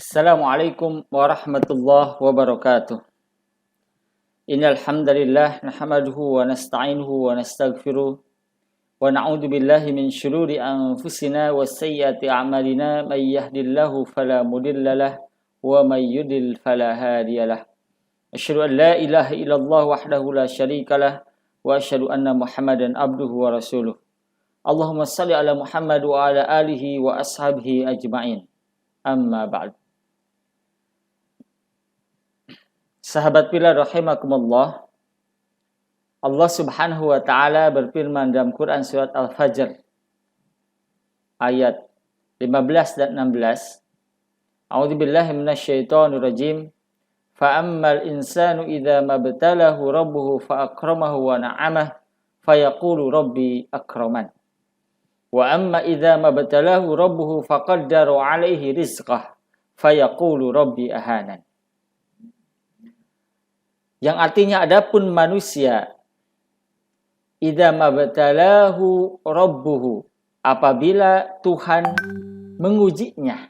Assalamualaikum warahmatullahi wabarakatuh. Innal hamdalillah nahmaduhu wa nasta'inuhu wa nastaghfiruh wa na'udzu billahi min shururi anfusina wa sayyiati a'malina may yahdihillahu fala mudhillalah wa may yudlil fala hadiyalah. Asyhadu an la ilaha illallah wahdahu la syarikalah wa asyhadu anna Muhammadan abduhu wa rasuluh. Allahumma shalli ala Muhammad wa ala alihi wa ashabihi ajma'in. Amma ba'd. Sahabat pilih rahimakumullah, Allah Subhanahu wa taala berfirman dalam Quran surat Al-Fajr ayat 15 dan 16. A'udzubillahi minasyaitonir rajim. Fa ammal insanu idza mabtalahu rabbuhu fa akramahu wa na'amahu fayaqulu rabbi akraman. Wa amma idza mabtalahu rabbuhu faqaddara 'alaihi rizqah fayaqulu rabbi ahanan. Yang artinya adapun manusia idza mabtalahu rabbuhu, apabila Tuhan mengujinya,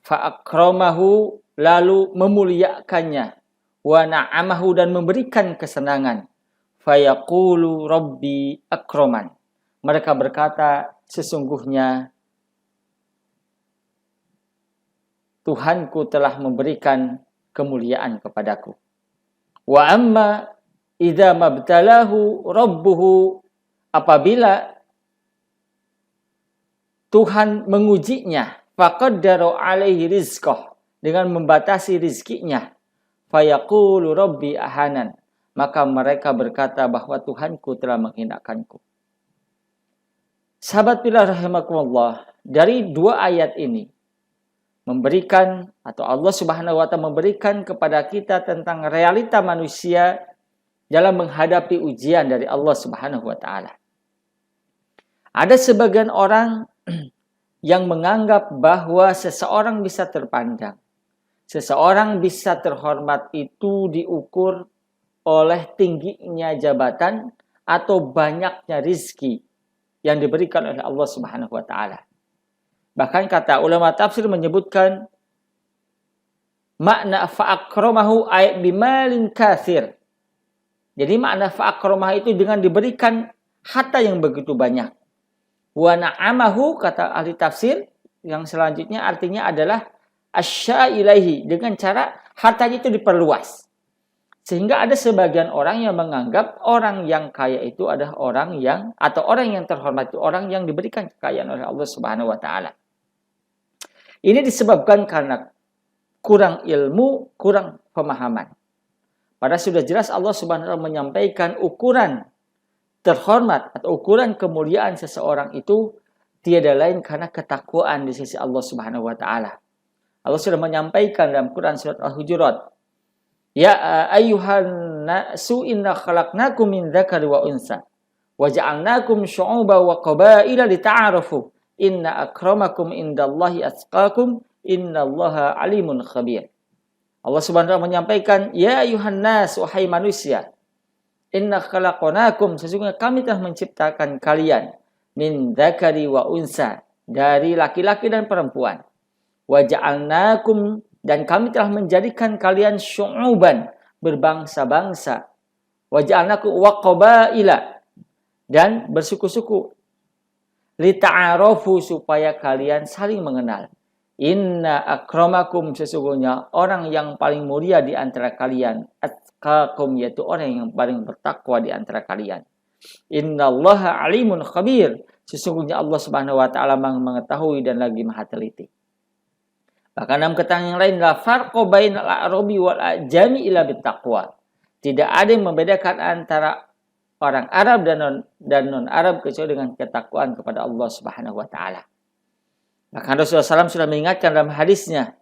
fa akramahu, lalu memuliakannya, wa na'amahu, dan memberikan kesenangan, fa yaqulu rabbi akraman, mereka berkata sesungguhnya Tuhanku telah memberikan kemuliaan kepadaku. Wa amma idza mabtalahu rabbuhu, apabila Tuhan mengujinya, faqaddara alaihi rizqah, dengan membatasi rizkinya, fayaqulu rabbi ahanan, maka mereka berkata bahwa Tuhanku telah menghinakanku. Sahabat pilih rahimakumullah, dari dua ayat ini memberikan, atau Allah Subhanahu wa taala memberikan kepada kita tentang realita manusia dalam menghadapi ujian dari Allah Subhanahu wa taala. Ada sebagian orang yang menganggap bahwa seseorang bisa terpandang, seseorang bisa terhormat itu diukur oleh tingginya jabatan atau banyaknya rizki yang diberikan oleh Allah Subhanahu wa taala. Bahkan kata ulama tafsir menyebutkan makna fa'akramahu ay bimalin katsir. Jadi makna fa'akramahu itu dengan diberikan harta yang begitu banyak. Wa na'amahu, kata ahli tafsir yang selanjutnya artinya adalah asya ilaihi, dengan cara hartanya itu diperluas. Sehingga ada sebagian orang yang menganggap orang yang kaya itu adalah orang yang, atau orang yang terhormat itu orang yang diberikan kekayaan oleh Allah Subhanahu wa taala. Ini disebabkan karena kurang ilmu, kurang pemahaman. Padahal sudah jelas Allah Subhanahu wa taala menyampaikan ukuran terhormat atau ukuran kemuliaan seseorang itu tiada lain karena ketakwaan di sisi Allah Subhanahu wa taala. Allah sudah menyampaikan dalam Quran surat Al-Hujurat, ya ayyuhan nasu inna khalaqnakum min dzakari wa unsa wa ja'alnakum syu'uban wa qabaila lita'arafu inna akramakum indallahi atqakum innallaha alimun khabir. Allah Subhanahu wa taala menyampaikan, ya ayuhan nas, wahai manusia, inna khalaqnakum, sesungguhnya kami telah menciptakan kalian, min dzakari wa unsa, dari laki-laki dan perempuan, wa ja'alnakum, dan kami telah menjadikan kalian syu'uban, berbangsa-bangsa, wa ja'alnakum wa qabaila, dan bersuku-suku, lita'arafu, supaya kalian saling mengenal. Inna akramakum, sesungguhnya orang yang paling mulia di antara kalian, atqakum, yaitu orang yang paling bertakwa di antara kalian. Innallaha alimun khabir, sesungguhnya Allah Subhanahu wa taala mengetahui dan lagi maha teliti. Bahkan dalam keterangan yang lain, la farqa bainal a'rabi wal ajami illa bittaqwa. Tidak ada yang membedakan antara orang Arab dan non-Arab kecuali dengan ketakwaan kepada Allah Subhanahu wa taala. Bahkan Rasulullah SAW sudah mengingatkan dalam hadisnya,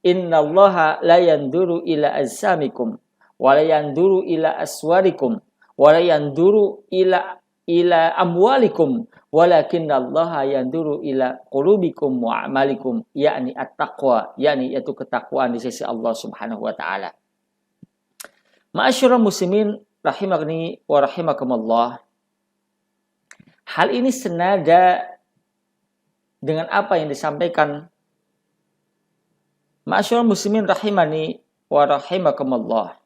innallaha la yanduru ila ajsamikum wa la yanduru ila aswarikum wa la yanduru ila amwalikum walakinallaha yanduru ila qulubikum wa a'malikum, yakni at-taqwa, yakni yaitu ketakwaan di sisi Allah Subhanahu wa taala. Ma'asyiral muslimin rahimani wa rahimakumullah. Hal ini senada dengan apa yang disampaikan Ma'asyiral muslimin rahimani wa rahimakumullah.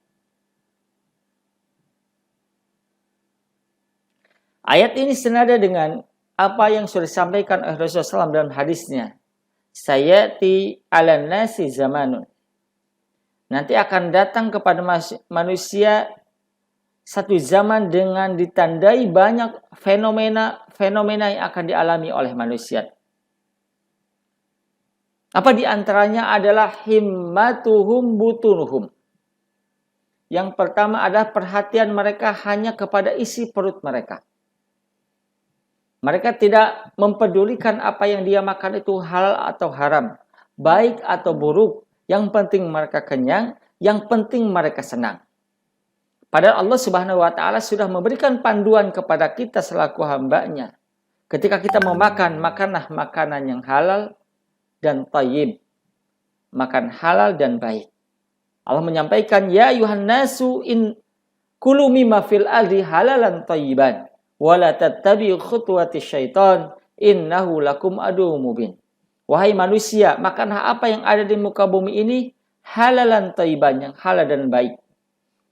Ayat ini senada dengan apa yang sudah disampaikan oleh Rasulullah SAW dalam hadisnya. Sayati ala nasi zamanun. Nanti akan datang kepada manusia satu zaman dengan ditandai banyak fenomena yang akan dialami oleh manusia. Apa di antaranya adalah himmatuhum butunuhum. Yang pertama adalah perhatian mereka hanya kepada isi perut mereka. Mereka tidak mempedulikan apa yang dia makan itu halal atau haram, baik atau buruk. Yang penting mereka kenyang, yang penting mereka senang. Padahal Allah Subhanahu wa taala sudah memberikan panduan kepada kita selaku hamba-Nya. Ketika kita memakan, makanlah makanan yang halal dan thayyib. Makan halal dan baik. Allah menyampaikan, ya ayuhan nasu in kulu mimma fil ardi halalan thayyiban wala tattabi'u khutuwati syaitan innahu lakum aduwwum mubin. Wahai manusia, makanlah apa yang ada di muka bumi ini halalan thayyiban, yang halal dan baik.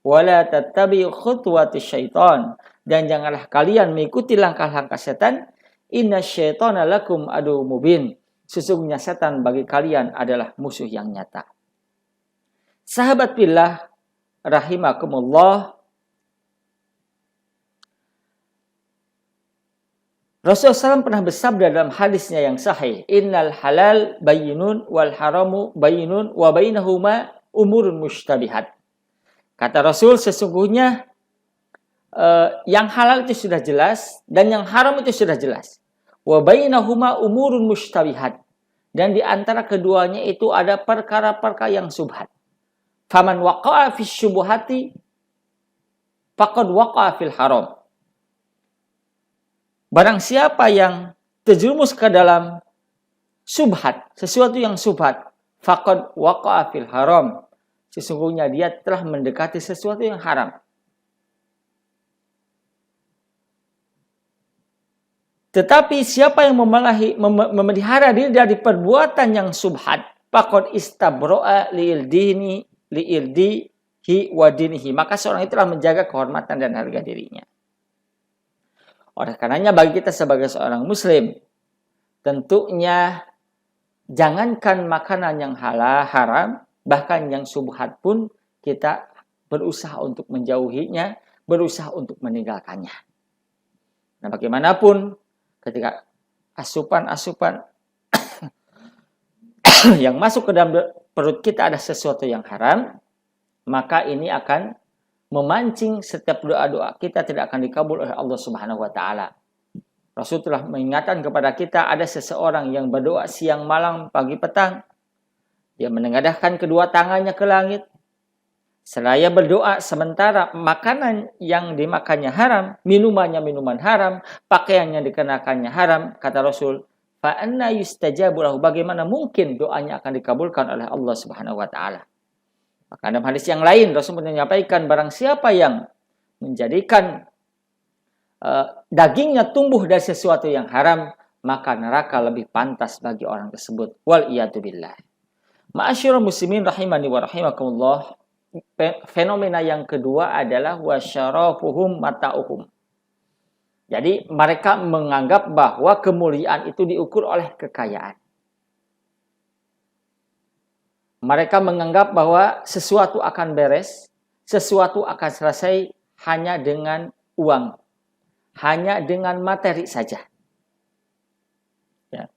Wala tattabi'u khutuwati syaitan, dan janganlah kalian mengikuti langkah-langkah setan. Inna syaitana lakum aduwwum mubin. Sesungguhnya setan bagi kalian adalah musuh yang nyata. Sahabat billah rahimakumullah, Rasulullah SAW pernah bersabda dalam hadisnya yang sahih, innal halal bayyinun wal haramu bayyinun wa bainahuma umurun mushtabihat. Kata Rasul, sesungguhnya yang halal itu sudah jelas dan yang haram itu sudah jelas. Wa bainahuma umurun mushtabihat. Dan di antara keduanya itu ada perkara-perkara yang subhat. Faman waqa'a fis syubuhati faqad waqa'a fil haram. Barang siapa yang terjerumus ke dalam subhat, sesuatu yang subhat, faqad waqa'a fil haram. Sesungguhnya dia telah mendekati sesuatu yang haram. Tetapi siapa yang memelihara diri dari perbuatan yang subhat, faqad istabro'a li'irdihi wa dinihi, maka seorang itu telah menjaga kehormatan dan harga dirinya. Oleh karenanya bagi kita sebagai seorang muslim, tentunya jangankan makanan yang halal, haram, bahkan yang subhat pun kita berusaha untuk menjauhinya, berusaha untuk meninggalkannya. Nah, bagaimanapun ketika asupan-asupan yang masuk ke dalam perut kita ada sesuatu yang haram, maka ini akan memancing setiap doa-doa kita tidak akan dikabul oleh Allah Subhanahu wa taala. Rasul telah mengingatkan kepada kita, ada seseorang yang berdoa siang malam pagi petang. Dia menengadahkan kedua tangannya ke langit. Seraya berdoa sementara makanan yang dimakannya haram, minumannya minuman haram, pakaiannya dikenakannya haram. Kata Rasul, fa anna yustajabu lahu, bagaimana mungkin doanya akan dikabulkan oleh Allah Subhanahu wa taala. Maka dalam hadis yang lain Rasul menyampaikan, barang siapa yang menjadikan dagingnya tumbuh dari sesuatu yang haram, maka neraka lebih pantas bagi orang tersebut. Wal iyadu billah. Ma'asyiral muslimin rahimani wa rahimakumullah. Fenomena yang kedua adalah wasyarafuhum mata'uhum. Jadi mereka menganggap bahwa kemuliaan itu diukur oleh kekayaan. Mereka menganggap bahwa sesuatu akan beres, sesuatu akan selesai hanya dengan uang, hanya dengan materi saja. Ya.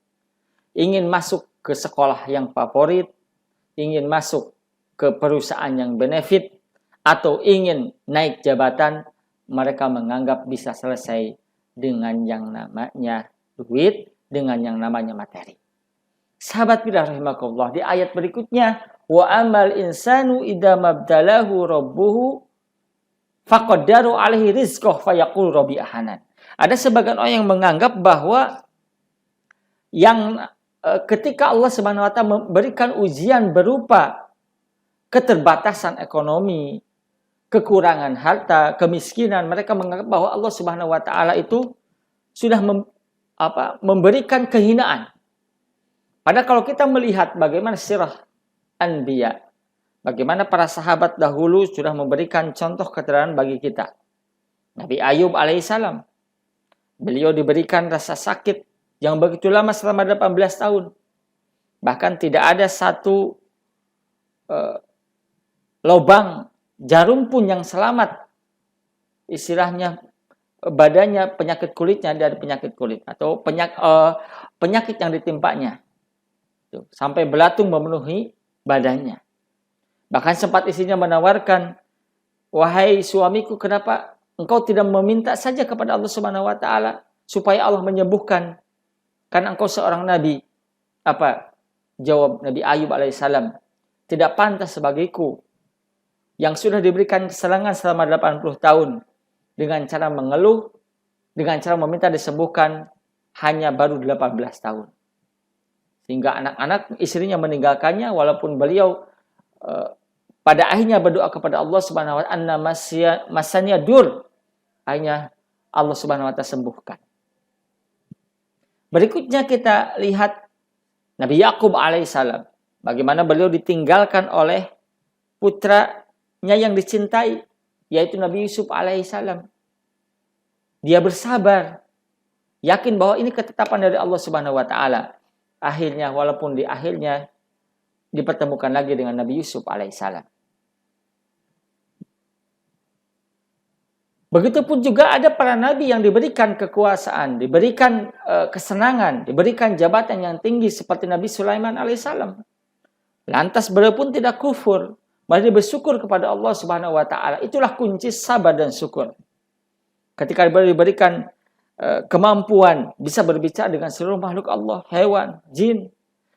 Ingin masuk ke sekolah yang favorit, ingin masuk ke perusahaan yang benefit, atau ingin naik jabatan, mereka menganggap bisa selesai dengan yang namanya duit, dengan yang namanya materi. Sahabat billah rahimakumullah, di ayat berikutnya, wa amal insanu idza mabtalahu rabbuhu faqaddaru alaihi rizqahu fayaqul rabbi ahanan. Ada sebagian orang yang menganggap bahwa yang ketika Allah Subhanahu wa taala memberikan ujian berupa keterbatasan ekonomi, kekurangan harta, kemiskinan, mereka menganggap bahwa Allah Subhanahu wa taala itu sudah memberikan kehinaan. Padahal kalau kita melihat bagaimana sirah anbiya. Bagaimana para sahabat dahulu sudah memberikan contoh keterangan bagi kita. Nabi Ayub alaihissalam, beliau diberikan rasa sakit yang begitu lama selama 18 tahun. Bahkan tidak ada satu lubang jarum pun yang selamat. Istilahnya badannya, penyakit kulitnya dari penyakit kulit. Atau penyakit yang ditimpanya. Sampai belatung memenuhi badannya. Bahkan sempat istrinya menawarkan, wahai suamiku, kenapa engkau tidak meminta saja kepada Allah Subhanahu wa taala supaya Allah menyembuhkan? Karena engkau seorang nabi. Apa jawab Nabi Ayub alaihissalam? Tidak pantas bagiku yang sudah diberikan kesenangan selama 80 tahun dengan cara mengeluh, dengan cara meminta disembuhkan hanya baru 18 tahun. Sehingga anak-anak istrinya meninggalkannya walaupun beliau pada akhirnya berdoa kepada Allah Subhanahu wa taala, masanya dur. Akhirnya Allah Subhanahu wa taala sembuhkan. Berikutnya kita lihat Nabi Yakub alaihissalam. Bagaimana beliau ditinggalkan oleh putranya yang dicintai, yaitu Nabi Yusuf alaihissalam. Dia bersabar, yakin bahwa ini ketetapan dari Allah Subhanahu wa taala. Akhirnya, walaupun di akhirnya dipertemukan lagi dengan Nabi Yusuf alaihissalam. Begitupun juga ada para nabi yang diberikan kekuasaan, diberikan kesenangan, diberikan jabatan yang tinggi seperti Nabi Sulaiman alaihissalam. Lantas beliau pun tidak kufur, malah bersyukur kepada Allah Subhanahu wa taala. Itulah kunci sabar dan syukur. Ketika beliau diberikan kemampuan bisa berbicara dengan seluruh makhluk Allah, hewan, jin.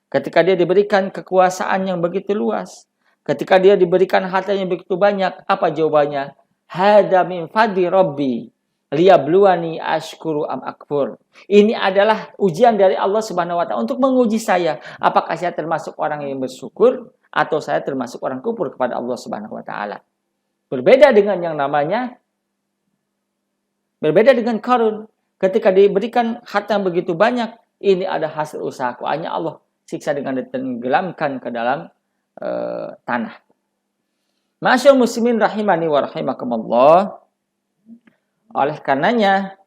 Ketika dia diberikan kekuasaan yang begitu luas, ketika dia diberikan harta yang begitu banyak, apa jawabannya? Hada min fadli rabbi liyabluwani ashkuru am akfur. Ini adalah ujian dari Allah Subhanahu wa taala untuk menguji saya, apakah saya termasuk orang yang bersyukur atau saya termasuk orang kufur kepada Allah Subhanahu wa taala. Berbeda dengan yang namanya Qarun. Ketika diberikan harta yang begitu banyak, ini ada hasil usahaku. Hanya Allah siksa dengan ditenggelamkan ke dalam tanah. Masyaallah muslimin rahimani wa rahimakumullah. Oleh karenanya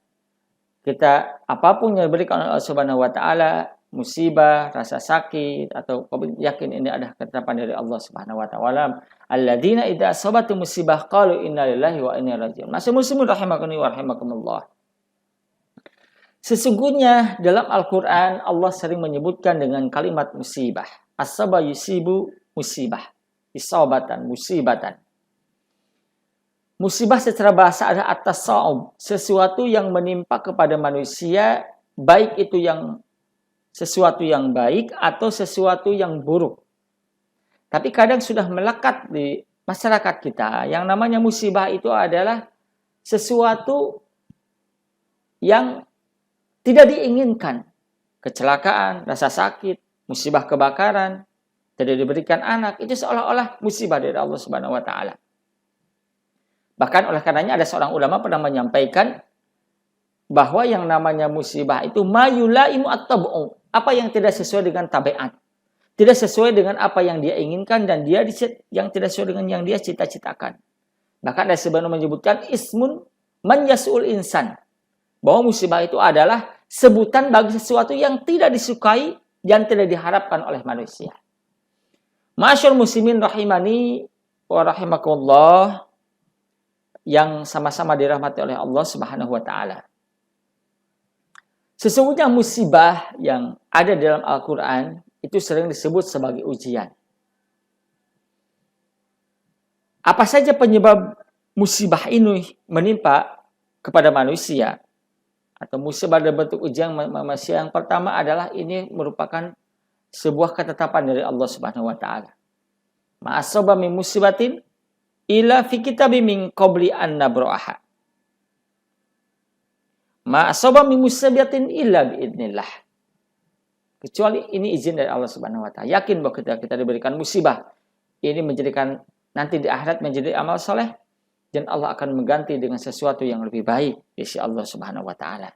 kita apapun yang diberikan oleh Allah Subhanahu wa taala, musibah, rasa sakit atau yakin ini adalah ketetapan dari Allah Subhanahu wa taala. Alladzina idza asabatu musibah qalu inna lillahi wa inna ilaihi raji'un. Masyaallah muslimin rahimani wa rahimakumullah. Sesungguhnya dalam Al-Qur'an Allah sering menyebutkan dengan kalimat musibah. As-saba yusibu musibah. Isabatan, musibatan. Musibah secara bahasa adalah at-tasa'ub, sesuatu yang menimpa kepada manusia, baik itu yang sesuatu yang baik atau sesuatu yang buruk. Tapi kadang sudah melekat di masyarakat kita, yang namanya musibah itu adalah sesuatu yang tidak diinginkan. Kecelakaan, rasa sakit, musibah kebakaran, tidak diberikan anak, itu seolah-olah musibah dari Allah Subhanahu wa taala. Bahkan oleh karenanya ada seorang ulama pernah menyampaikan bahwa yang namanya musibah itu mayulaimu at-tab'u, apa yang tidak sesuai dengan tabiat. Tidak sesuai dengan apa yang dia inginkan dan yang tidak sesuai dengan yang dia cita-citakan. Bahkan ada sebenarnya menyebutkan ismun man yasul insan. Bahwa musibah itu adalah sebutan bagi sesuatu yang tidak disukai dan tidak diharapkan oleh manusia. Masyaallah muslimin rahimani wa rahimakumullah yang sama-sama dirahmati oleh Allah Subhanahu wa taala. Sesungguhnya musibah yang ada dalam Al-Qur'an itu sering disebut sebagai ujian. Apa saja penyebab musibah ini menimpa kepada manusia atau musibah dalam bentuk ujian manusia? Yang pertama adalah ini merupakan sebuah ketetapan dari Allah Subhanahu wa taala. Ma'asaba min musibatin illa fi kitabim min qabli an nabra'aha. Ma'asaba min musibatin illa biidznillah. Kecuali ini izin dari Allah Subhanahu wa taala. Yakin bahwa kita diberikan musibah, ini menjadikan nanti di akhirat menjadi amal soleh dan Allah akan mengganti dengan sesuatu yang lebih baik di sisi Allah Subhanahu wa taala.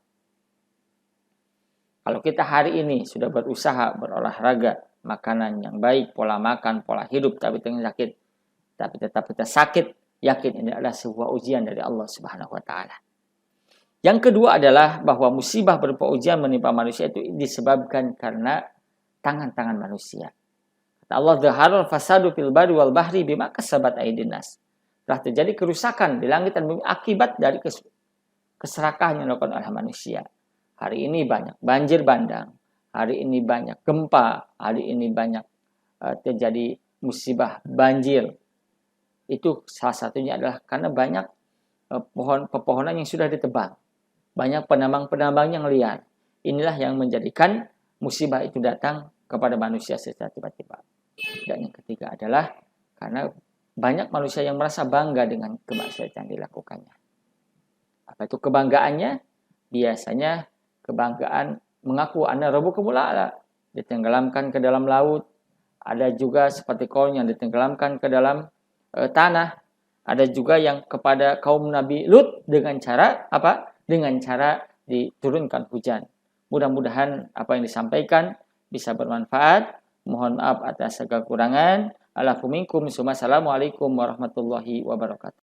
Kalau kita hari ini sudah berusaha berolahraga, makanan yang baik, pola makan, pola hidup, tapi tetap kita sakit, yakin ini adalah sebuah ujian dari Allah Subhanahu wa taala. Yang kedua adalah bahwa musibah berupa ujian menimpa manusia itu disebabkan karena tangan-tangan manusia. Kata Allah, "Dhaharul fasadu fil barri wal bahri bima kasabat aydin nas." Telah terjadi kerusakan di langit dan bumi akibat dari keserakahan yang dilakukan oleh manusia. Hari ini banyak banjir bandang, hari ini banyak gempa, hari ini banyak terjadi musibah banjir. Itu salah satunya adalah karena banyak pepohonan yang sudah ditebang. Banyak penambang-penambang yang liar. Inilah yang menjadikan musibah itu datang kepada manusia secara tiba-tiba. Dan yang ketiga adalah karena banyak manusia yang merasa bangga dengan kemaksiatan yang dilakukannya. Apa itu kebanggaannya? Biasanya kebanggaan mengaku ana rabbukumul a'la, ditenggelamkan ke dalam laut. Ada juga seperti kaum yang ditenggelamkan ke dalam tanah. Ada juga yang kepada kaum Nabi Lut dengan cara apa? Dengan cara diturunkan hujan. Mudah-mudahan apa yang disampaikan bisa bermanfaat. Mohon maaf atas segala kekurangan. Assalamualaikum warahmatullahi wabarakatuh.